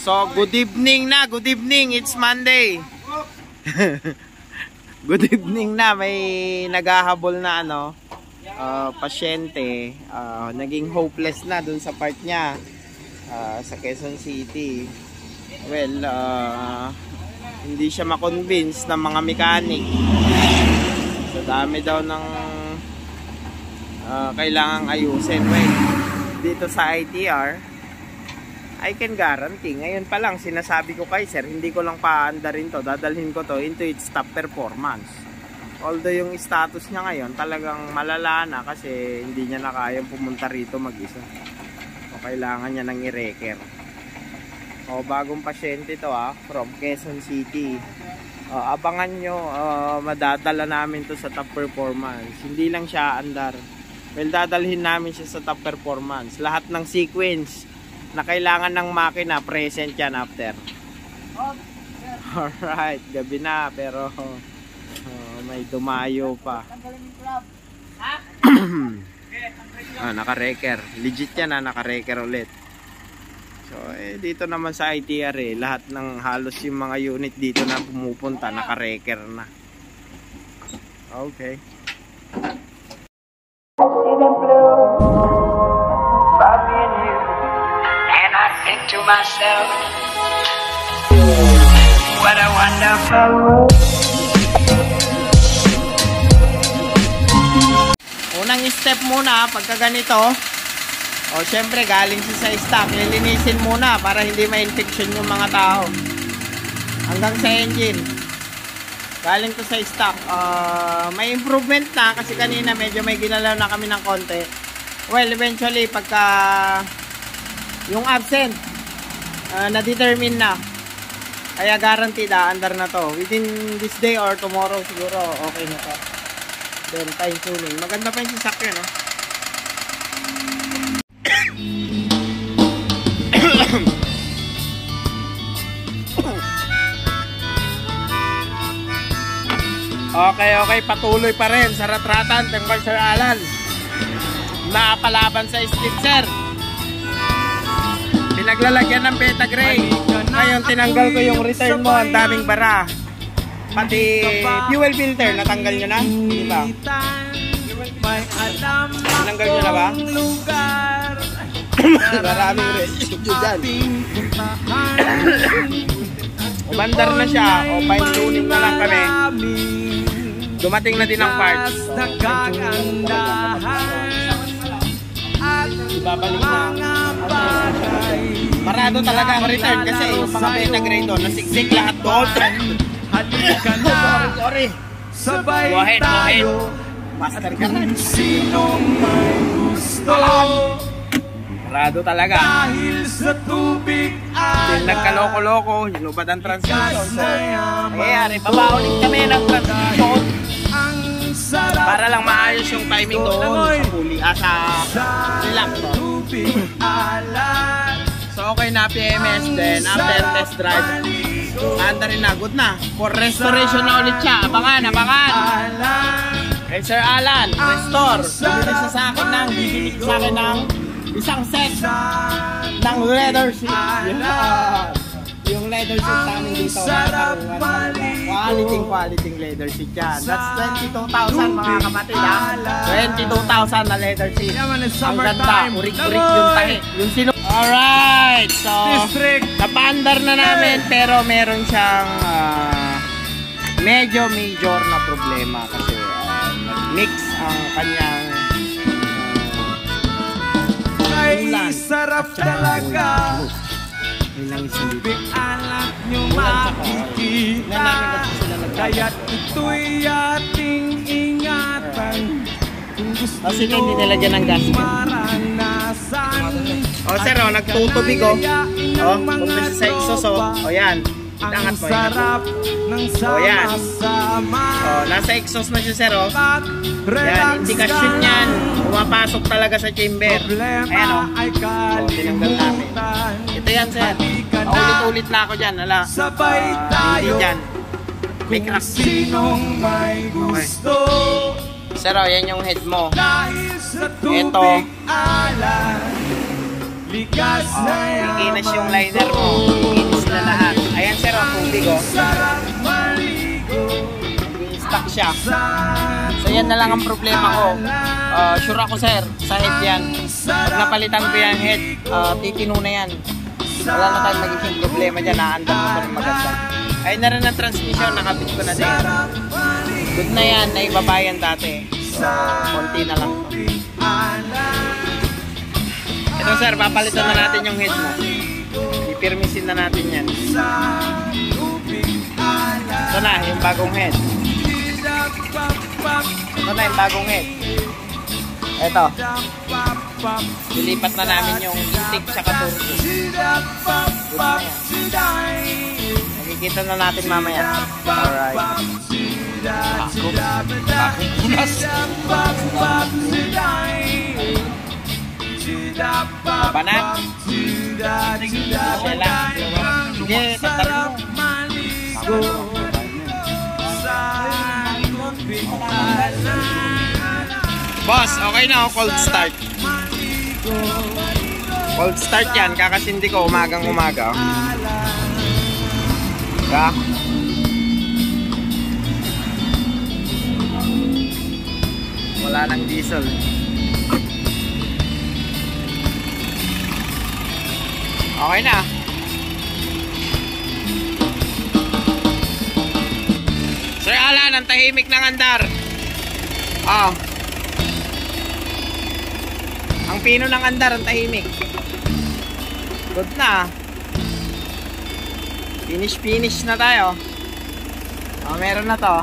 So, good evening na. Good evening. It's Monday. Good evening na. May naghahabol na pasyente. Naging hopeless na dun sa part niya sa Quezon City. Well, hindi siya makonvince ng mga mechanic. So, dami daw ng kailangang ayusin. Well, dito sa ITR, I can guarantee, ngayon pa lang sinasabi ko kay sir, hindi ko lang paandarin to, dadalhin ko to into its top performance. Although yung status niya ngayon talagang malala na kasi hindi niya na kayang pumunta rito mag-isa. O kailangan niya ng i-reker. O bagong pasyente to from Quezon City. Abangan nyo, madadala namin to sa top performance. Hindi lang siya andar. Well, dadalhin namin siya sa top performance. Lahat ng sequence na kailangan ng makina, present yan after. Alright, gabi na pero may dumayo pa. Naka-reker. Legit yan naka-reker ulit. So, dito naman sa ITR lahat ng halos yung mga unit dito na pumupunta, naka-reker na. Okay. To myself, what a wonderful world. Unang step muna pagka ganito, syempre galing siya sa stock, lilinisin muna para hindi ma-infection yung mga tao hanggang sa engine. Galing to sa stock, may improvement na kasi kanina medyo may ginalaw na kami ng konti. Well, eventually pagka yung absent na-determine na, kaya guaranteed andar na to within this day or tomorrow siguro okay na to. Then fine tuning, maganda pa yung sasakyan Okay, patuloy pa rin sa ratratan tungkol Sir Alan na palaban sa Slitzer. Pinaglalagyan ng beta gray. Ngayon tinanggal ko yung return mo, ang daming bara. Pati fuel filter natanggal nyo na, di ba? Tinanggal nyo na ba? Maraming residue dyan. Umandar na siya, o fine tuning na lang kami. Dumating na din ang parts. Ibabalik na. Parado talaga ang return kasi yung mga beta grade doon nasiksik lahat doon. Sorry. Go ahead. Master ka na. Sinong may gusto Parado talaga. dahil sa tubig Yung nagkaloko-loko, hinubad ang transmission. So, nangyayari, babaunin kami ng transmission para lang maayos yung timing doon sa puli, sa relax. So okay na PMS din, after test drive anda rin na, good na. For restoration na ulit siya, abangan. Sir Alan, restore. Bibili sa akin ng isang set ng leather seat. Yung leather seat namin dito, quality leather seat yan. That's 22,000 mga kapatid 22,000 na leather seat. Ang ganda, urik-urik yung tahi. Alright, so napandar na namin pero meron siyang medyo major na problema kasi mix ang kanyang ulan. Sarap talaga. Tubig alat nyo makikita, kaya't ito'y ating ingatan. Kung gusto kasi hindi nilagyan ng gas. Sir, nagtutubig kumpisa sa exhaust yan. Itangat mo yan. Nasa exhaust na siya sir yan, indikasyon yan. Pumapasok talaga sa chamber. Ayan tinanggal namin. Ito yan sir. Ulit-ulit na ako dyan. Hindi dyan. May crack. Sinong may gusto Sir, yan yung head mo. dahil sa Ito. tubig alat. likas na yaman. Ikinis yung liner mo. Ikinis sila lahat. Ayan sir, ang tubig oh. Sarap maligo Stuck siya. sa So yan na lang ang problema ko. Sure ako sir, sa head yan. Pag napalitan ko yung head, titino na yan. Wala na tayong magiging problema dyan. Naandar mo pa rin maganda. Ayun na rin ang transmission, nakabit ko na din. Good na yan, naibabayan dati. So, konti na lang to. Ito sir, papalitan na natin yung head mo. Ipirmisin na natin yan. Ito na, yung bagong head. Ito na yung bagong head. Ito. Dilipat na namin yung intake tsaka turbo. Good na yan. Makikita na natin mamaya. Alright. Punas. Banat. Sila. Sige, tatar mo. Boss, okay na ako cold start. Cold start yan, kakasindi ko umagang umaga. Yeah. Wala nang diesel. Okay na. Sir Alan, ang tahimik ng andar. Ang pino ng andar, ang tahimik. Good na. Finish na tayo. Meron na to.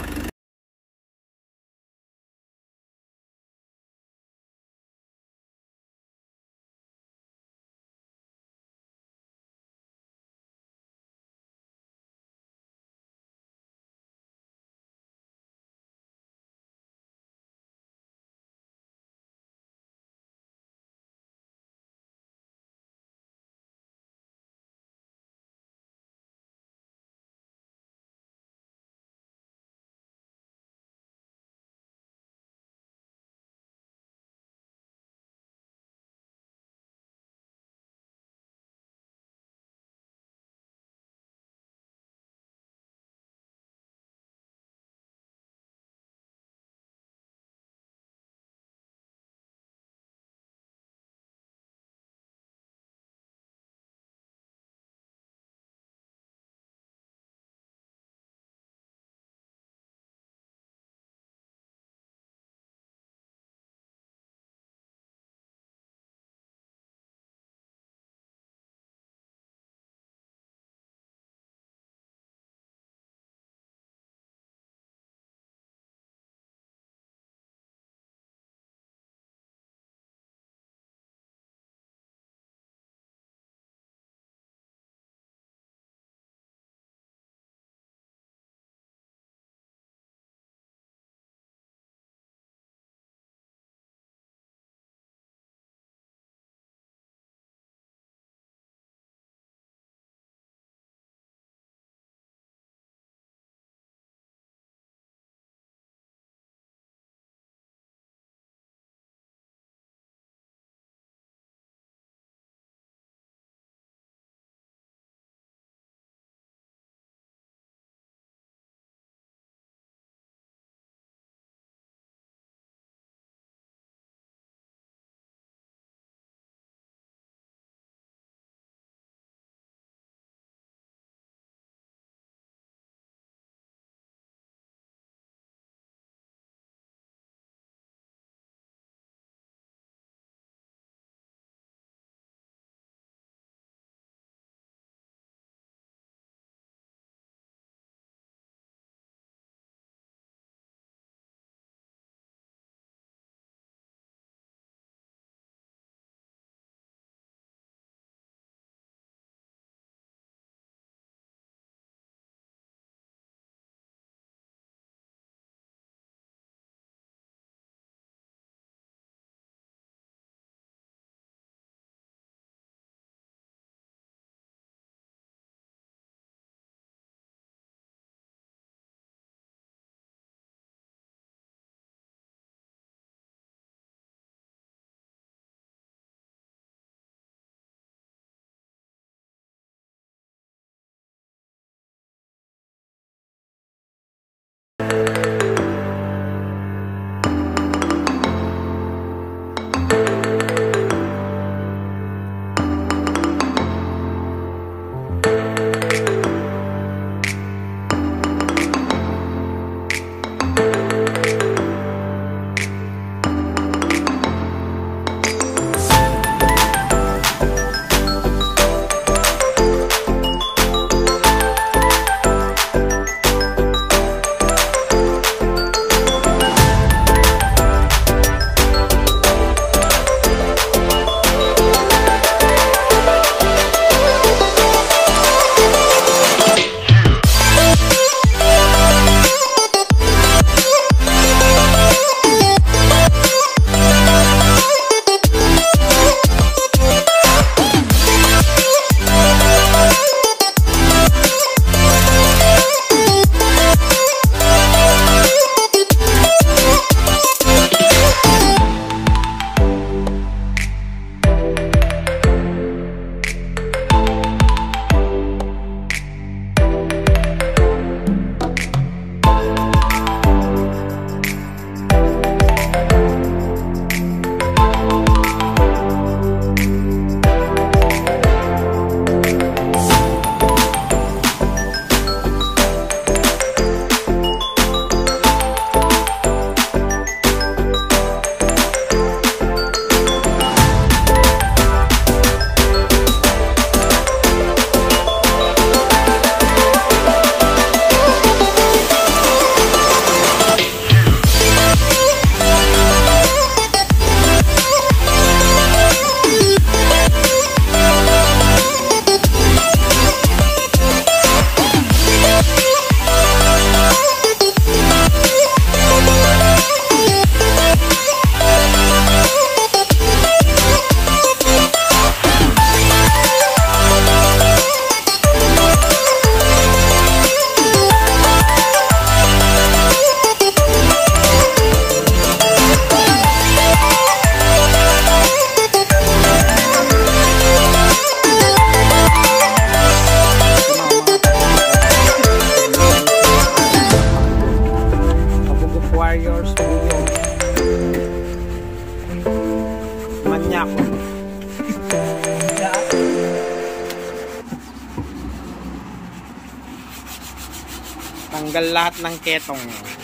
Tanggal lahat ng ketong.